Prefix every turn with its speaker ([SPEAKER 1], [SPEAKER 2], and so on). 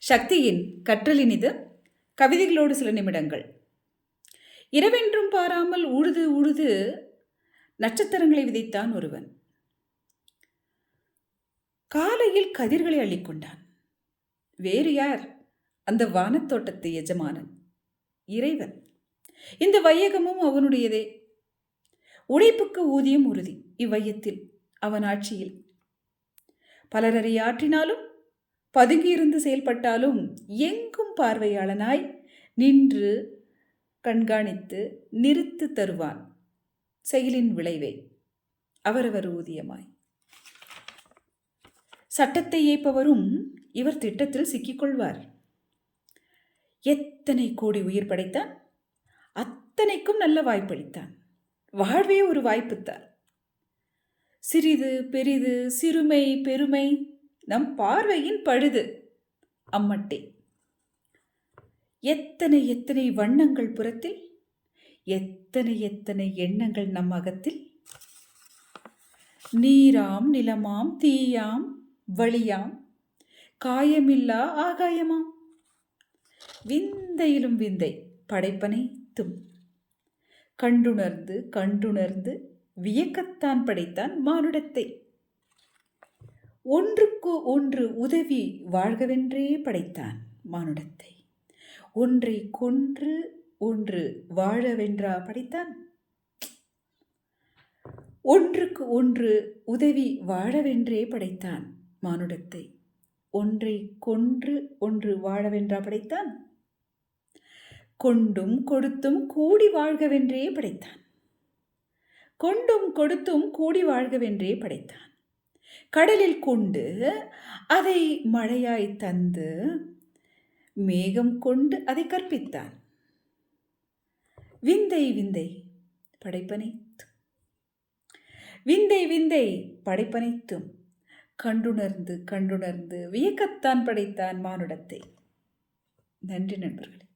[SPEAKER 1] சக்தியின் கற்றலினிது கவிதைகளோடு சில நிமிடங்கள். இரவென்றும் பாராமல் உழுது உழுது நட்சத்திரங்களை விதைத்தான் ஒருவன். காலையில் கதிர்களை அள்ளிக்கொண்டான். வேறு யார்? அந்த வானத்தோட்டத்து எஜமானன், இறைவன். இந்த வையகமும் அவனுடையதே. உழைப்புக்கு ஊதியம் உறுதி இவ்வையத்தில், அவன் ஆட்சியில். பலரறி ஆற்றினாலும் பதுங்கியிருந்து செயல்பட்டாலும் எங்கும் பார்வையாளனாய் நின்று கண்காணித்து நிறுத்து தருவான் செயலின் விளைவை அவரவர் ஊதியமாய். சட்டத்தை ஏற்பவரும் இவர் திட்டத்தில் சிக்கிக்கொள்வார். எத்தனை கோடி உயிர் படைத்தான், அத்தனைக்கும் நல்ல வாய்ப்பளித்தான். வாழ்வே ஒரு வாய்ப்புத்தான். சிறிது பெரிது, சிறுமை பெருமை நம் பார்வையின் பழுது, அம்மட்டே. எத்தனை எத்தனை வண்ணங்கள் புறத்தில், எத்தனை எத்தனை எண்ணங்கள் நம் அகத்தில். நீராம் நிலமாம் தீயாம் வழியாம் காயமில்லா ஆகாயமாம். விந்தையிலும் விந்தை படைப்பனைத்தும் கண்டுணர்ந்து கண்டுணர்ந்து வியக்கத்தான் படைத்தான் மானுடத்தை. ஒன்றுக்கு ஒன்று உதவி வாழ்கவென்றே படைத்தான் மானுடத்தை. ஒன்றை கொன்று ஒன்று வாழவென்றா படைத்தான்? ஒன்றுக்கு ஒன்று உதவி வாழவென்றே படைத்தான் மானுடத்தை. ஒன்றை கொன்று ஒன்று வாழவென்றா படைத்தான்? கொண்டும் கொடுத்தும் கூடி வாழ்கவென்றே படைத்தான். கொண்டும் கொடுத்தும் கூடி வாழ்கவென்றே படைத்தான். கடலில் கொண்டு அதை மழையாய் தந்து மேகம் கொண்டு அதை கற்பித்தான். விந்தை விந்தை படைப்பனைத்தும், விந்தை விந்தை படைப்பனைத்தும் கண்டுணர்ந்து கண்டுணர்ந்து வியக்கத்தான் படைத்தான் மானுடத்தை. நன்றி நண்பர்களே.